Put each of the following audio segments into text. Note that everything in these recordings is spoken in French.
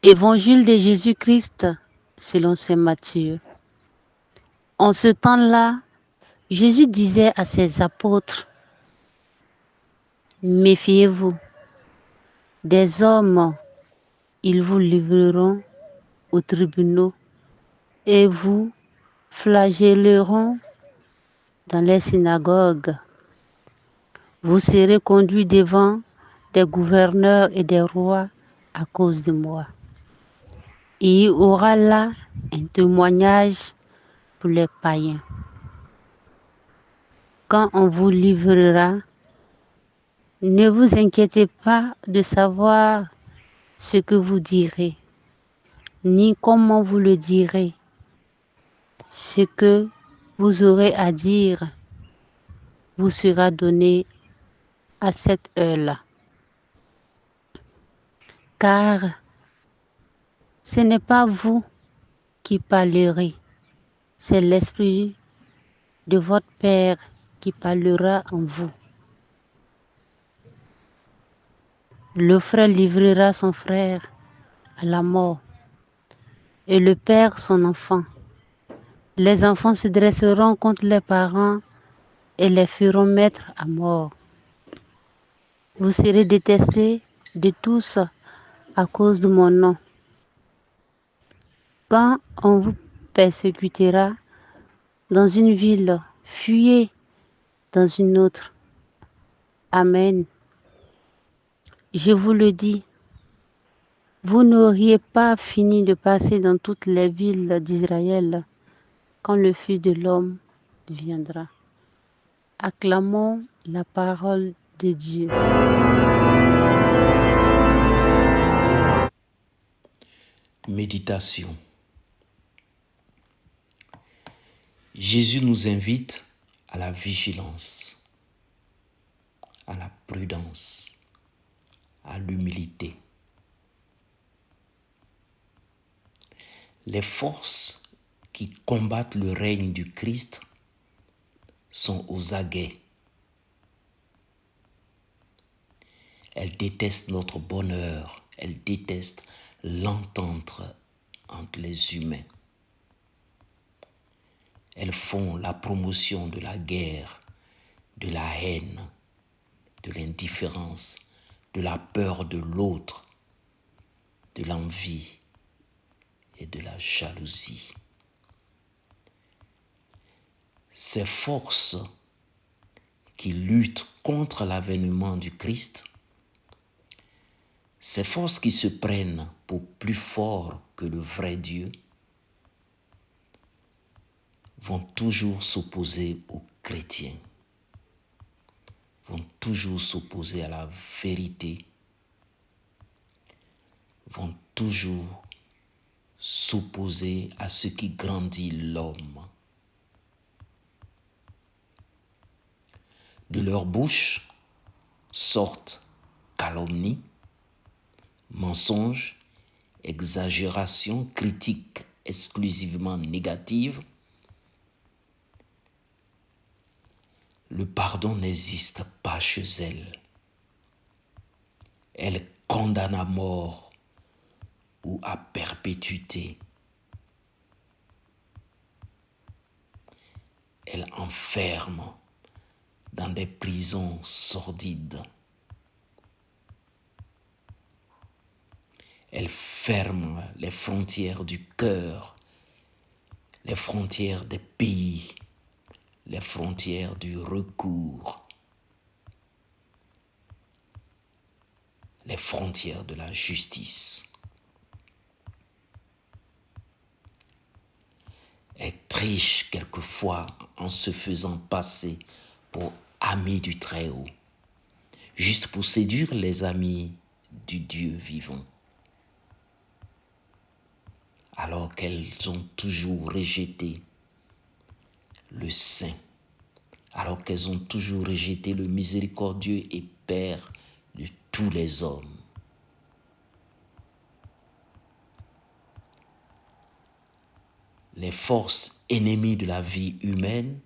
Évangile de Jésus-Christ selon saint Matthieu. En ce temps-là, Jésus disait à ses apôtres, « Méfiez-vous des hommes, ils vous livreront aux tribunaux et vous flagelleront dans les synagogues. Vous serez conduits devant des gouverneurs et des rois à cause de moi. Et il y aura là un témoignage pour les païens. Quand on vous livrera, ne vous inquiétez pas de savoir ce que vous direz, ni comment vous le direz. Ce que vous aurez à dire vous sera donné à cette heure-là. Car ce n'est pas vous qui parlerez, c'est l'Esprit de votre Père qui parlera en vous. Le frère livrera son frère à la mort et le père son enfant. Les enfants se dresseront contre les parents et les feront mettre à mort. Vous serez détestés de tous à cause de mon nom. Quand on vous persécutera dans une ville, fuyez dans une autre. Amen. Je vous le dis, vous n'auriez pas fini de passer dans toutes les villes d'Israël quand le Fils de l'homme viendra. Acclamons la parole de Dieu. Méditation. Jésus nous invite à la vigilance, à la prudence, à l'humilité. Les forces qui combattent le règne du Christ sont aux aguets. Elles détestent notre bonheur, elles détestent l'entente entre les humains. Elles font la promotion de la guerre, de la haine, de l'indifférence, de la peur de l'autre, de l'envie et de la jalousie. Ces forces qui luttent contre l'avènement du Christ, ces forces qui se prennent pour plus forts que le vrai Dieu, vont toujours s'opposer aux chrétiens, vont toujours s'opposer à la vérité, vont toujours s'opposer à ce qui grandit l'homme. De leur bouche sortent calomnie, mensonges, exagérations, critiques exclusivement négatives. Le pardon n'existe pas chez elles. Elles condamnent à mort ou à perpétuité. Elles enferment dans des prisons sordides. Elles ferment les frontières du cœur, les frontières des pays, les frontières du recours, les frontières de la justice. Elles trichent quelquefois en se faisant passer pour amis du Très-Haut, juste pour séduire les amis du Dieu vivant. Alors qu'elles ont toujours rejeté le Saint, alors qu'elles ont toujours rejeté le miséricordieux et Père de tous les hommes. Les forces ennemies de la vie humaine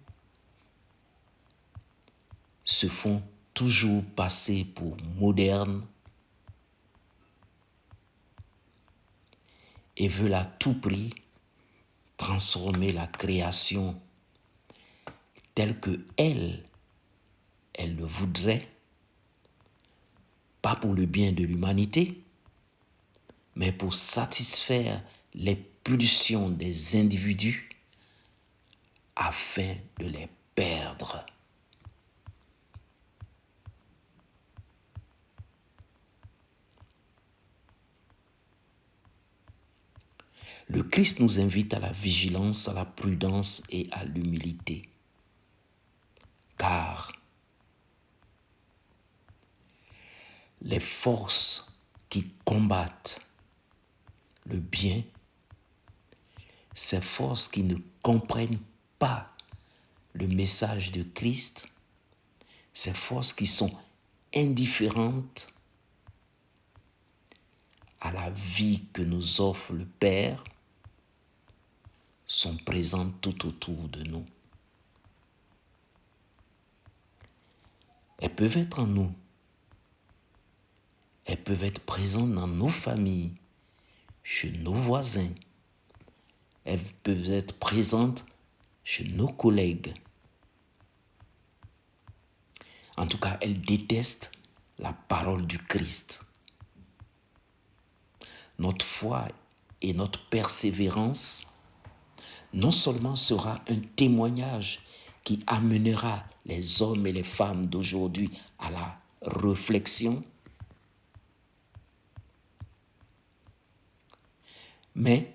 se font toujours passer pour modernes, et veulent à tout prix transformer la création telle que elle le voudrait, pas pour le bien de l'humanité, mais pour satisfaire les pulsions des individus afin de les perdre. Le Christ nous invite à la vigilance, à la prudence et à l'humilité. Car les forces qui combattent le bien, ces forces qui ne comprennent pas le message de Christ, ces forces qui sont indifférentes à la vie que nous offre le Père, sont présentes tout autour de nous. Elles peuvent être en nous. Elles peuvent être présentes dans nos familles, chez nos voisins. Elles peuvent être présentes chez nos collègues. En tout cas, elles détestent la parole du Christ. Notre foi et notre persévérance non seulement sera un témoignage qui amènera les hommes et les femmes d'aujourd'hui à la réflexion, mais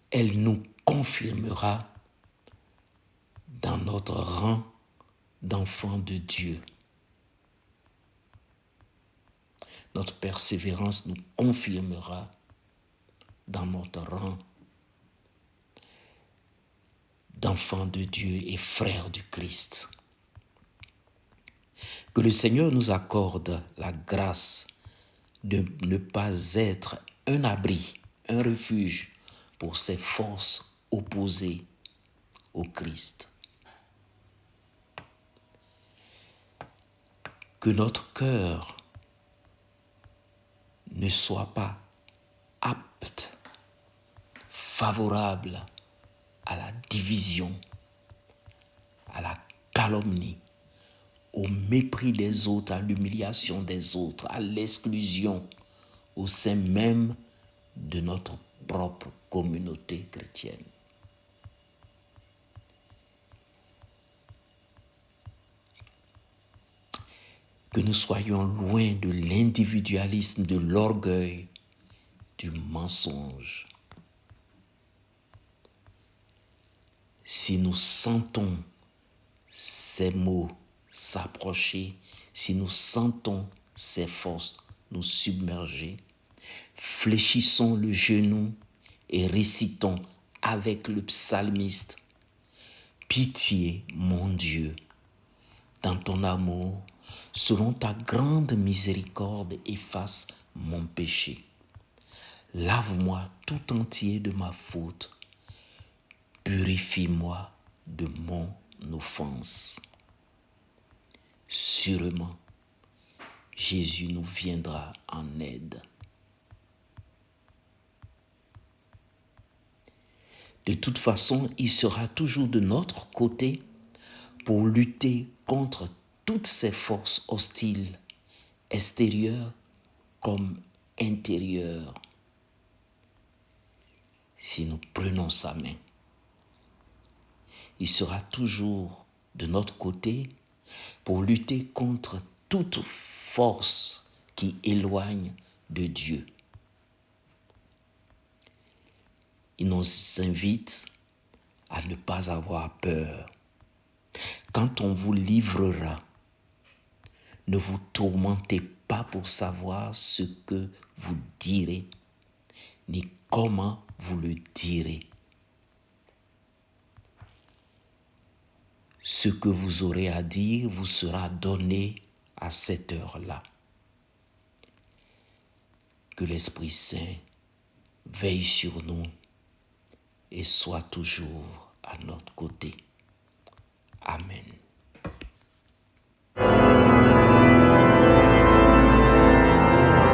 elle nous confirmera dans notre rang d'enfants de Dieu. Notre persévérance nous confirmera dans notre rang d'enfants de Dieu et frères du Christ. Que le Seigneur nous accorde la grâce de ne pas être un abri, un refuge pour ces forces opposées au Christ. Que notre cœur ne soit pas apte, favorable à la division, à la calomnie, au mépris des autres, à l'humiliation des autres, à l'exclusion au sein même de notre propre communauté chrétienne. Que nous soyons loin de l'individualisme, de l'orgueil, du mensonge. Si nous sentons ces mots s'approcher, si nous sentons ces forces nous submerger, fléchissons le genou et récitons avec le psalmiste: Pitié, mon Dieu, dans ton amour, selon ta grande miséricorde, efface mon péché. Lave-moi tout entier de ma faute. Purifie-moi de mon offense. Sûrement, Jésus nous viendra en aide. De toute façon, il sera toujours de notre côté pour lutter contre toutes ces forces hostiles, extérieures comme intérieures, si nous prenons sa main. Il sera toujours de notre côté pour lutter contre toute force qui éloigne de Dieu. Il nous invite à ne pas avoir peur. Quand on vous livrera, ne vous tourmentez pas pour savoir ce que vous direz, ni comment vous le direz. Ce que vous aurez à dire vous sera donné à cette heure-là. Que l'Esprit Saint veille sur nous et soit toujours à notre côté. Amen.